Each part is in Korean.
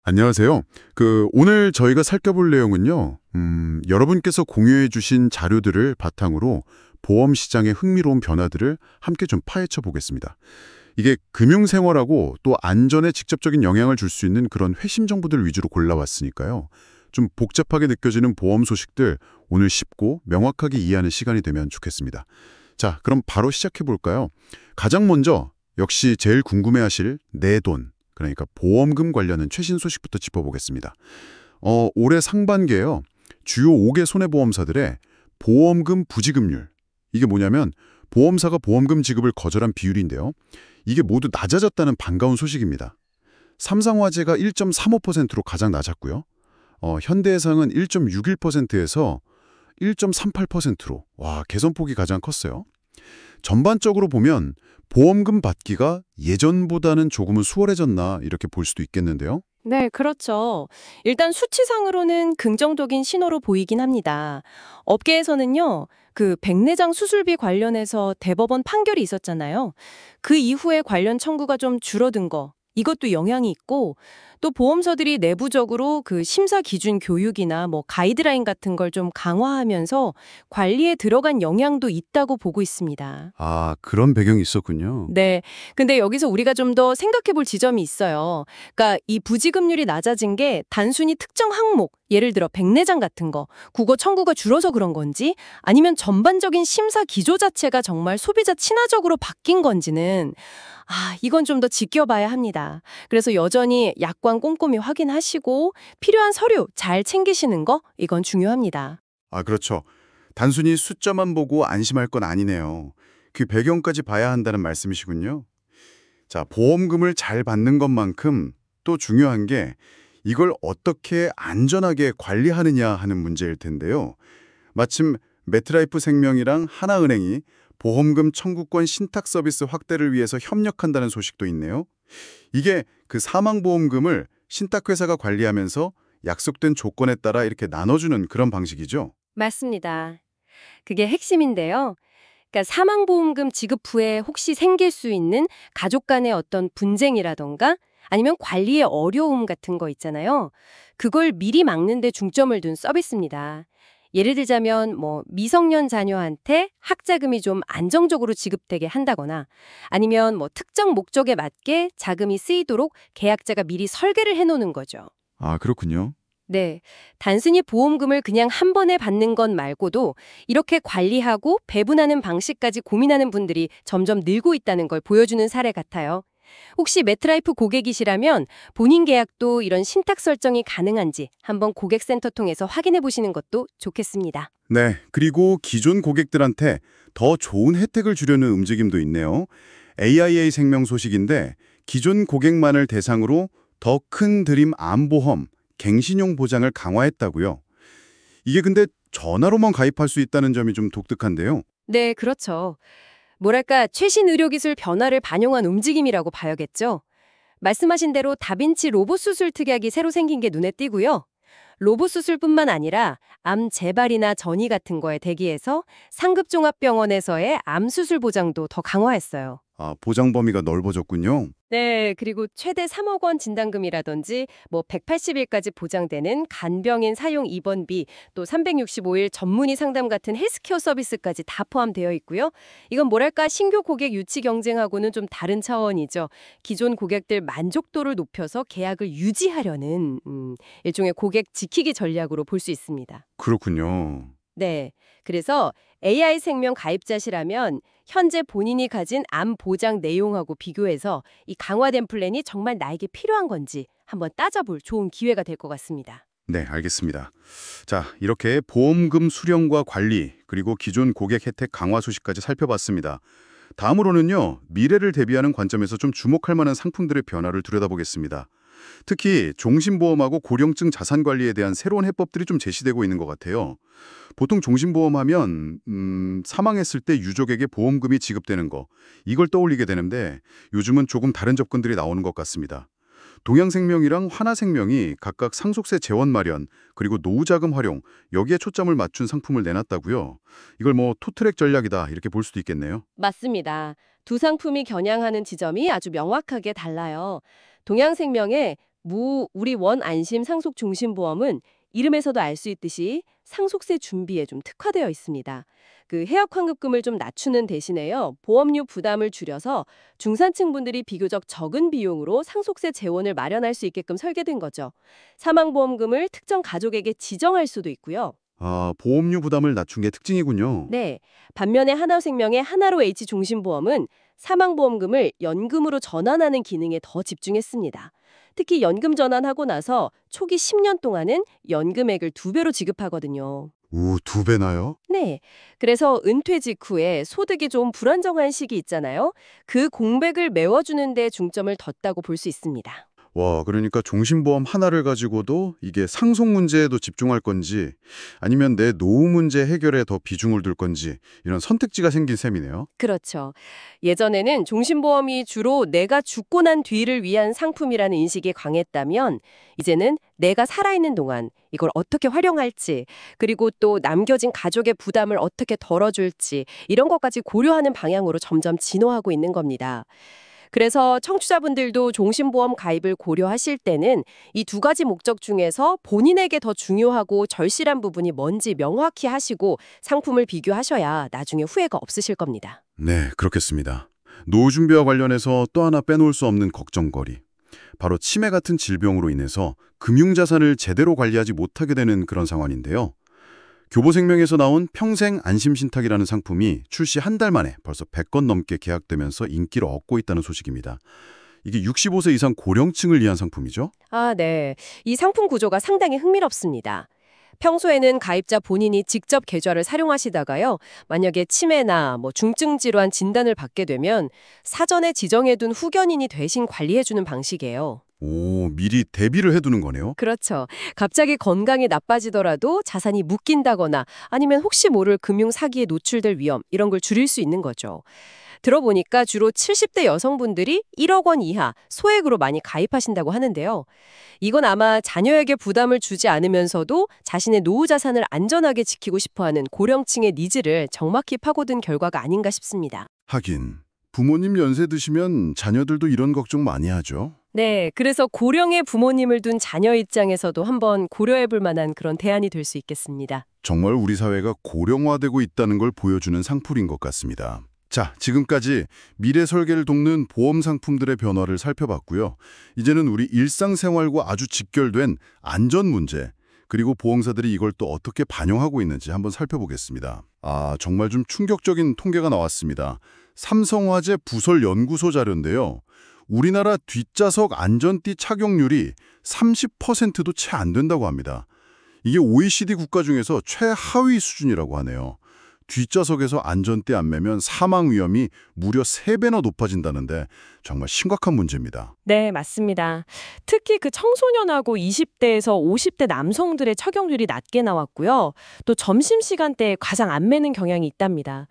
안녕하세요. 오늘 저희가 살펴볼 내용은요, 여러분께서 공유해 주신 자료들을 바탕으로 보험 시장의 흥미로운 변화들을 함께 좀 파헤쳐 보겠습니다. 이게 금융생활하고 또 안전에 직접적인 영향을 줄 수 있는 그런 회심 정보들 위주로 골라왔으니까요. 좀 복잡하게 느껴지는 보험 소식들 오늘 쉽고 명확하게 이해하는 시간이 되면 좋겠습니다. 자, 그럼 바로 시작해 볼까요? 가장 먼저 역시 제일 궁금해하실 내 돈. 그러니까 보험금 관련한 최신 소식부터 짚어보겠습니다. 올해 상반기에요. 주요 5개 손해보험사들의 보험금 부지급률. 이게 뭐냐면 보험사가 보험금 지급을 거절한 비율인데요. 이게 모두 낮아졌다는 반가운 소식입니다. 삼성화재가 1.35%로 가장 낮았고요. 현대해상은 1.61%에서 1.38%로 개선폭이 가장 컸어요. 전반적으로 보면 보험금 받기가 예전보다는 조금은 수월해졌나 이렇게 볼 수도 있겠는데요. 네, 그렇죠. 일단 수치상으로는 긍정적인 신호로 보이긴 합니다. 업계에서는요, 백내장 수술비 관련해서 대법원 판결이 있었잖아요. 그 이후에 관련 청구가 좀 줄어든 거, 이것도 영향이 있고, 또 보험사들이 내부적으로 심사 기준 교육이나 가이드라인 같은 걸 좀 강화하면서 관리에 들어간 영향도 있다고 보고 있습니다. 아, 그런 배경이 있었군요. 네. 근데 여기서 우리가 좀 더 생각해 볼 지점이 있어요. 그러니까 이 부지급률이 낮아진 게 단순히 특정 항목, 예를 들어 백내장 같은 거, 국어 청구가 줄어서 그런 건지 아니면 전반적인 심사 기조 자체가 정말 소비자 친화적으로 바뀐 건지는 이건 좀 더 지켜봐야 합니다. 그래서 여전히 약관 꼼꼼히 확인하시고 필요한 서류 잘 챙기시는 거 이건 중요합니다. 아, 그렇죠. 단순히 숫자만 보고 안심할 건 아니네요. 그 배경까지 봐야 한다는 말씀이시군요. 자, 보험금을 잘 받는 것만큼 또 중요한 게 이걸 어떻게 안전하게 관리하느냐 하는 문제일 텐데요. 마침 메트라이프 생명이랑 하나은행이 보험금 청구권 신탁 서비스 확대를 위해서 협력한다는 소식도 있네요. 이게 그 사망보험금을 신탁회사가 관리하면서 약속된 조건에 따라 이렇게 나눠주는 그런 방식이죠. 맞습니다. 그게 핵심인데요. 그러니까 사망보험금 지급 후에 혹시 생길 수 있는 가족 간의 어떤 분쟁이라던가 아니면 관리의 어려움 같은 거 있잖아요. 그걸 미리 막는 데 중점을 둔 서비스입니다. 예를 들자면 미성년 자녀한테 학자금이 좀 안정적으로 지급되게 한다거나 아니면 특정 목적에 맞게 자금이 쓰이도록 계약자가 미리 설계를 해놓는 거죠. 아, 그렇군요. 네. 단순히 보험금을 그냥 한 번에 받는 것 말고도 이렇게 관리하고 배분하는 방식까지 고민하는 분들이 점점 늘고 있다는 걸 보여주는 사례 같아요. 혹시 매트라이프 고객이시라면 본인 계약도 이런 신탁 설정이 가능한지 한번 고객센터 통해서 확인해 보시는 것도 좋겠습니다. 네, 그리고 기존 고객들한테 더 좋은 혜택을 주려는 움직임도 있네요. AIA 생명 소식인데 기존 고객만을 대상으로 더 큰 드림 암보험, 갱신용 보장을 강화했다고요. 이게 근데 전화로만 가입할 수 있다는 점이 좀 독특한데요. 네, 그렇죠. 뭐랄까 최신 의료기술 변화를 반영한 움직임이라고 봐야겠죠. 말씀하신 대로 다빈치 로봇 수술 특약이 새로 생긴 게 눈에 띄고요. 로봇 수술뿐만 아니라 암 재발이나 전이 같은 거에 대비해서 상급종합병원에서의 암 수술 보장도 더 강화했어요. 아, 보장 범위가 넓어졌군요. 네, 그리고 최대 3억 원 진단금이라든지 180일까지 보장되는 간병인 사용 입원비, 또 365일 전문의 상담 같은 헬스케어 서비스까지 다 포함되어 있고요. 이건 뭐랄까 신규 고객 유치 경쟁하고는 좀 다른 차원이죠. 기존 고객들 만족도를 높여서 계약을 유지하려는 일종의 고객 지키기 전략으로 볼 수 있습니다. 그렇군요. 네. 그래서 AI 생명 가입자시라면 현재 본인이 가진 암 보장 내용하고 비교해서 이 강화된 플랜이 정말 나에게 필요한 건지 한번 따져볼 좋은 기회가 될 것 같습니다. 네, 알겠습니다. 자, 이렇게 보험금 수령과 관리, 그리고 기존 고객 혜택 강화 소식까지 살펴봤습니다. 다음으로는요, 미래를 대비하는 관점에서 좀 주목할 만한 상품들의 변화를 들여다보겠습니다. 특히 종신보험하고 고령증 자산 관리에 대한 새로운 해법들이 좀 제시되고 있는 것 같아요. 보통 종신보험하면 사망했을 때 유족에게 보험금이 지급되는 거, 이걸 떠올리게 되는데 요즘은 조금 다른 접근들이 나오는 것 같습니다. 동양생명이랑 하나생명이 각각 상속세 재원 마련, 그리고 노후자금 활용, 여기에 초점을 맞춘 상품을 내놨다고요. 이걸 투트랙 전략이다 이렇게 볼 수도 있겠네요. 맞습니다. 두 상품이 겨냥하는 지점이 아주 명확하게 달라요. 동양생명의 우리 원안심 상속중심보험은 이름에서도 알 수 있듯이 상속세 준비에 좀 특화되어 있습니다. 그 해약 환급금을 좀 낮추는 대신에요. 보험료 부담을 줄여서 중산층 분들이 비교적 적은 비용으로 상속세 재원을 마련할 수 있게끔 설계된 거죠. 사망보험금을 특정 가족에게 지정할 수도 있고요. 아, 보험료 부담을 낮춘 게 특징이군요. 네. 반면에 하나생명의 하나로 H 중심보험은 사망보험금을 연금으로 전환하는 기능에 더 집중했습니다. 특히 연금 전환하고 나서 초기 10년 동안은 연금액을 2배로 지급하거든요. 오, 2배나요? 네. 그래서 은퇴 직후에 소득이 좀 불안정한 시기 있잖아요. 그 공백을 메워주는 데 중점을 뒀다고 볼 수 있습니다. 와, 그러니까 종신보험 하나를 가지고도 이게 상속 문제에도 집중할 건지 아니면 내 노후 문제 해결에 더 비중을 둘 건지 이런 선택지가 생긴 셈이네요. 그렇죠. 예전에는 종신보험이 주로 내가 죽고 난 뒤를 위한 상품이라는 인식이 강했다면 이제는 내가 살아있는 동안 이걸 어떻게 활용할지 그리고 또 남겨진 가족의 부담을 어떻게 덜어줄지 이런 것까지 고려하는 방향으로 점점 진화하고 있는 겁니다. 그래서 청취자분들도 종신보험 가입을 고려하실 때는 이 두 가지 목적 중에서 본인에게 더 중요하고 절실한 부분이 뭔지 명확히 하시고 상품을 비교하셔야 나중에 후회가 없으실 겁니다. 네, 그렇겠습니다. 노후 준비와 관련해서 또 하나 빼놓을 수 없는 걱정거리. 바로 치매 같은 질병으로 인해서 금융자산을 제대로 관리하지 못하게 되는 그런 상황인데요. 교보생명에서 나온 평생 안심신탁이라는 상품이 출시 한 달 만에 벌써 100건 넘게 계약되면서 인기를 얻고 있다는 소식입니다. 이게 65세 이상 고령층을 위한 상품이죠? 아, 네. 이 상품 구조가 상당히 흥미롭습니다. 평소에는 가입자 본인이 직접 계좌를 사용하시다가요. 만약에 치매나 중증 질환 진단을 받게 되면 사전에 지정해둔 후견인이 대신 관리해주는 방식이에요. 오, 미리 대비를 해두는 거네요. 그렇죠. 갑자기 건강이 나빠지더라도 자산이 묶인다거나 아니면 혹시 모를 금융 사기에 노출될 위험 이런 걸 줄일 수 있는 거죠. 들어보니까 주로 70대 여성분들이 1억 원 이하 소액으로 많이 가입하신다고 하는데요. 이건 아마 자녀에게 부담을 주지 않으면서도 자신의 노후 자산을 안전하게 지키고 싶어하는 고령층의 니즈를 정확히 파고든 결과가 아닌가 싶습니다. 하긴 부모님 연세 드시면 자녀들도 이런 걱정 많이 하죠. 네, 그래서 고령의 부모님을 둔 자녀 입장에서도 한번 고려해 볼 만한 그런 대안이 될 수 있겠습니다. 정말 우리 사회가 고령화되고 있다는 걸 보여주는 상품인 것 같습니다. 자, 지금까지 미래 설계를 돕는 보험 상품들의 변화를 살펴봤고요. 이제는 우리 일상생활과 아주 직결된 안전 문제, 그리고 보험사들이 이걸 또 어떻게 반영하고 있는지 한번 살펴보겠습니다. 아, 정말 좀 충격적인 통계가 나왔습니다. 삼성화재 부설연구소 자료인데요. 우리나라 뒷좌석 안전띠 착용률이 30%도 채 안 된다고 합니다. 이게 OECD 국가 중에서 최하위 수준이라고 하네요. 뒷좌석에서 안전띠 안 매면 사망 위험이 무려 3배나 높아진다는데 정말 심각한 문제입니다. 네, 맞습니다. 특히 그 청소년하고 20대에서 50대 남성들의 착용률이 낮게 나왔고요. 또 점심시간대에 가장 안 매는 경향이 있답니다.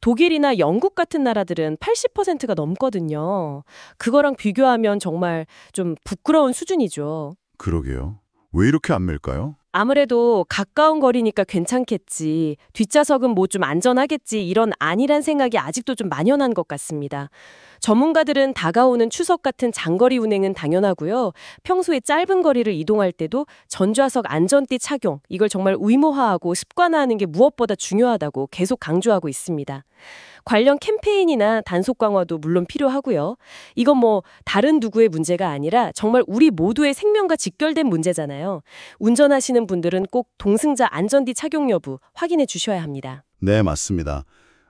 독일이나 영국 같은 나라들은 80%가 넘거든요. 그거랑 비교하면 정말 좀 부끄러운 수준이죠. 그러게요. 왜 이렇게 안 맬까요? 아무래도 가까운 거리니까 괜찮겠지, 뒷좌석은 뭐 좀 안전하겠지 이런 안일한 생각이 아직도 좀 만연한 것 같습니다. 전문가들은 다가오는 추석 같은 장거리 운행은 당연하고요. 평소에 짧은 거리를 이동할 때도 전좌석 안전띠 착용, 이걸 정말 의무화하고 습관화하는 게 무엇보다 중요하다고 계속 강조하고 있습니다. 관련 캠페인이나 단속 강화도 물론 필요하고요. 이건 뭐 다른 누구의 문제가 아니라 정말 우리 모두의 생명과 직결된 문제잖아요. 운전하시는 분들은 꼭 동승자 안전띠 착용 여부 확인해 주셔야 합니다. 네, 맞습니다.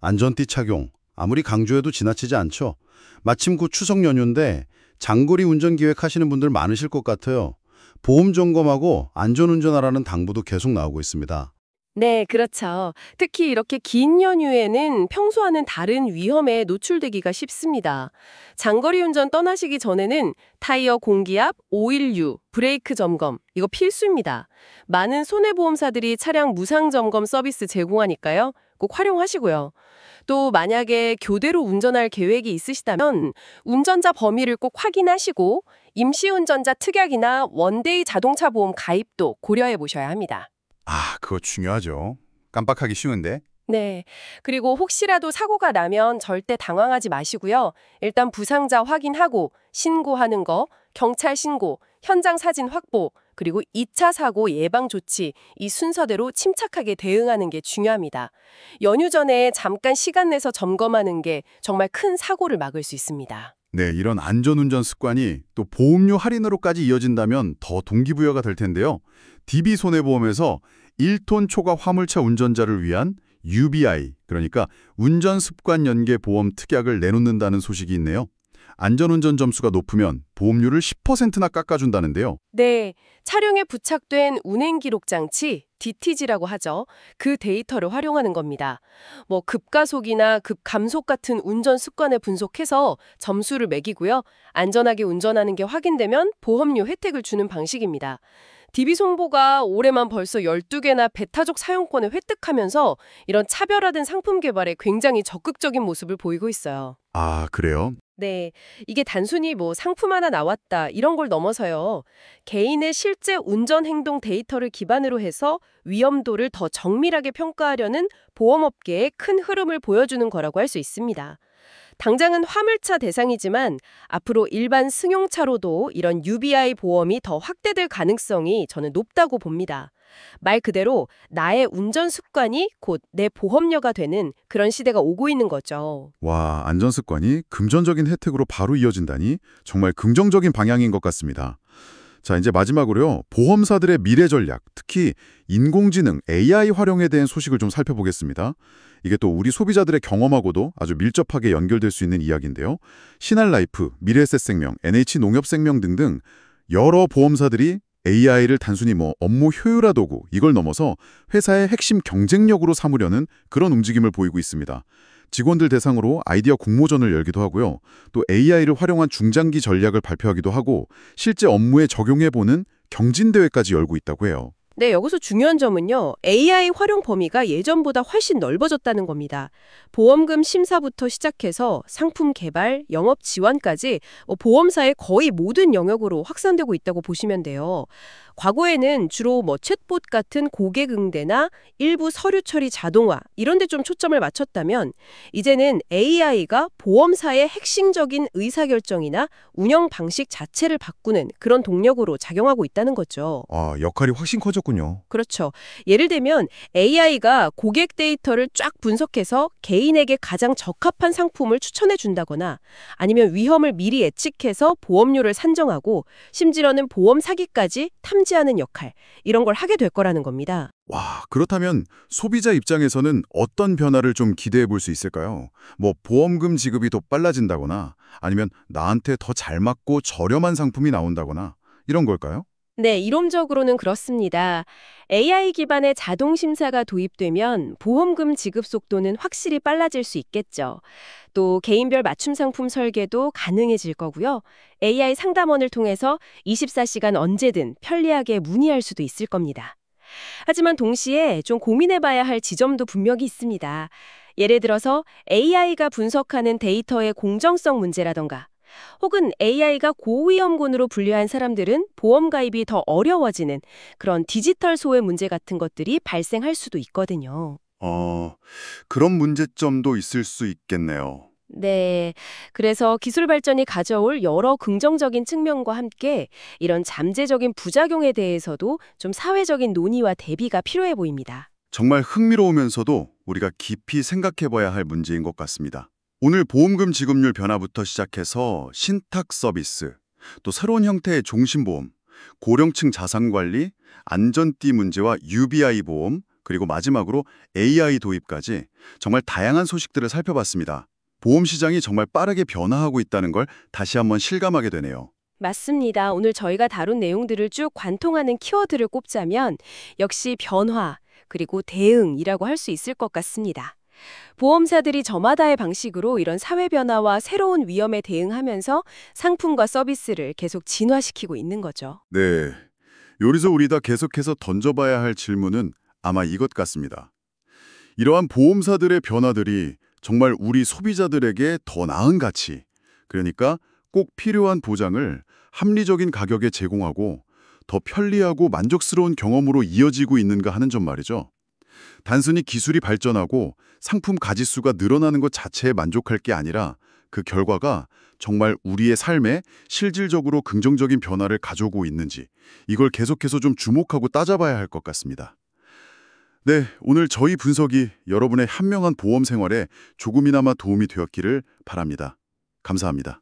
안전띠 착용, 아무리 강조해도 지나치지 않죠. 마침 곧 추석 연휴인데 장거리 운전 계획하시는 분들 많으실 것 같아요. 보험 점검하고 안전운전하라는 당부도 계속 나오고 있습니다. 네, 그렇죠. 특히 이렇게 긴 연휴에는 평소와는 다른 위험에 노출되기가 쉽습니다. 장거리 운전 떠나시기 전에는 타이어 공기압, 오일류, 브레이크 점검, 이거 필수입니다. 많은 손해보험사들이 차량 무상 점검 서비스 제공하니까요. 꼭 활용하시고요. 또 만약에 교대로 운전할 계획이 있으시다면 운전자 범위를 꼭 확인하시고 임시운전자 특약이나 원데이 자동차 보험 가입도 고려해 보셔야 합니다. 아, 그거 중요하죠. 깜빡하기 쉬운데. 네. 그리고 혹시라도 사고가 나면 절대 당황하지 마시고요. 일단 부상자 확인하고 신고하는 거, 경찰 신고, 현장 사진 확보, 그리고 2차 사고 예방 조치, 이 순서대로 침착하게 대응하는 게 중요합니다. 연휴 전에 잠깐 시간 내서 점검하는 게 정말 큰 사고를 막을 수 있습니다. 네, 이런 안전운전 습관이 또 보험료 할인으로까지 이어진다면 더 동기부여가 될 텐데요. DB손해보험에서 1톤 초과 화물차 운전자를 위한 UBI, 그러니까 운전습관 연계 보험 특약을 내놓는다는 소식이 있네요. 안전운전 점수가 높으면 보험료를 10%나 깎아준다는데요. 네, 차량에 부착된 운행 기록 장치, DTG라고 하죠. 그 데이터를 활용하는 겁니다. 급가속이나 급감속 같은 운전 습관을 분석해서 점수를 매기고요. 안전하게 운전하는 게 확인되면 보험료 혜택을 주는 방식입니다. DB손보가 올해만 벌써 12개나 배타적 사용권을 획득하면서 이런 차별화된 상품 개발에 굉장히 적극적인 모습을 보이고 있어요. 아, 그래요? 네, 이게 단순히 상품 하나 나왔다 이런 걸 넘어서요. 개인의 실제 운전 행동 데이터를 기반으로 해서 위험도를 더 정밀하게 평가하려는 보험업계의 큰 흐름을 보여주는 거라고 할 수 있습니다. 당장은 화물차 대상이지만 앞으로 일반 승용차로도 이런 UBI 보험이 더 확대될 가능성이 저는 높다고 봅니다. 말 그대로 나의 운전 습관이 곧 내 보험료가 되는 그런 시대가 오고 있는 거죠. 와, 안전습관이 금전적인 혜택으로 바로 이어진다니 정말 긍정적인 방향인 것 같습니다. 자, 이제 마지막으로요. 보험사들의 미래 전략, 특히 인공지능 AI 활용에 대한 소식을 좀 살펴보겠습니다. 이게 또 우리 소비자들의 경험하고도 아주 밀접하게 연결될 수 있는 이야기인데요. 신한라이프, 미래에셋생명, NH농협생명 등등 여러 보험사들이 AI를 단순히 업무 효율화 도구 이걸 넘어서 회사의 핵심 경쟁력으로 삼으려는 그런 움직임을 보이고 있습니다. 직원들 대상으로 아이디어 공모전을 열기도 하고요. 또 AI를 활용한 중장기 전략을 발표하기도 하고 실제 업무에 적용해보는 경진대회까지 열고 있다고 해요. 네, 여기서 중요한 점은요. AI 활용 범위가 예전보다 훨씬 넓어졌다는 겁니다. 보험금 심사부터 시작해서 상품 개발, 영업 지원까지 보험사의 거의 모든 영역으로 확산되고 있다고 보시면 돼요. 과거에는 주로 챗봇 같은 고객 응대나 일부 서류 처리 자동화 이런 데 좀 초점을 맞췄다면 이제는 AI가 보험사의 핵심적인 의사결정이나 운영 방식 자체를 바꾸는 그런 동력으로 작용하고 있다는 거죠. 아, 역할이 훨씬 커졌군요. 그렇죠. 예를 들면 AI가 고객 데이터를 쫙 분석해서 개인에게 가장 적합한 상품을 추천해 준다거나 아니면 위험을 미리 예측해서 보험료를 산정하고 심지어는 보험 사기까지 탐지하는 역할, 이런 걸 하게 될 거라는 겁니다. 와, 그렇다면 소비자 입장에서는 어떤 변화를 좀 기대해 볼 수 있을까요? 보험금 지급이 더 빨라진다거나 아니면 나한테 더 잘 맞고 저렴한 상품이 나온다거나 이런 걸까요? 네, 이론적으로는 그렇습니다. AI 기반의 자동 심사가 도입되면 보험금 지급 속도는 확실히 빨라질 수 있겠죠. 또 개인별 맞춤 상품 설계도 가능해질 거고요. AI 상담원을 통해서 24시간 언제든 편리하게 문의할 수도 있을 겁니다. 하지만 동시에 좀 고민해봐야 할 지점도 분명히 있습니다. 예를 들어서 AI가 분석하는 데이터의 공정성 문제라던가 혹은 AI가 고위험군으로 분류한 사람들은 보험 가입이 더 어려워지는 그런 디지털 소외 문제 같은 것들이 발생할 수도 있거든요. 그런 문제점도 있을 수 있겠네요. 네. 그래서 기술 발전이 가져올 여러 긍정적인 측면과 함께 이런 잠재적인 부작용에 대해서도 좀 사회적인 논의와 대비가 필요해 보입니다. 정말 흥미로우면서도 우리가 깊이 생각해봐야 할 문제인 것 같습니다. 오늘 보험금 지급률 변화부터 시작해서 신탁 서비스, 또 새로운 형태의 종신보험, 고령층 자산관리, 안전띠 문제와 UBI 보험, 그리고 마지막으로 AI 도입까지 정말 다양한 소식들을 살펴봤습니다. 보험 시장이 정말 빠르게 변화하고 있다는 걸 다시 한번 실감하게 되네요. 맞습니다. 오늘 저희가 다룬 내용들을 쭉 관통하는 키워드를 꼽자면 역시 변화, 그리고 대응이라고 할 수 있을 것 같습니다. 보험사들이 저마다의 방식으로 이런 사회 변화와 새로운 위험에 대응하면서 상품과 서비스를 계속 진화시키고 있는 거죠. 네, 여기서 우리가 계속해서 던져봐야 할 질문은 아마 이것 같습니다. 이러한 보험사들의 변화들이 정말 우리 소비자들에게 더 나은 가치, 그러니까 꼭 필요한 보장을 합리적인 가격에 제공하고 더 편리하고 만족스러운 경험으로 이어지고 있는가 하는 점 말이죠. 단순히 기술이 발전하고 상품 가짓수가 늘어나는 것 자체에 만족할 게 아니라 그 결과가 정말 우리의 삶에 실질적으로 긍정적인 변화를 가져오고 있는지 이걸 계속해서 좀 주목하고 따져봐야 할 것 같습니다. 네, 오늘 저희 분석이 여러분의 현명한 보험 생활에 조금이나마 도움이 되었기를 바랍니다. 감사합니다.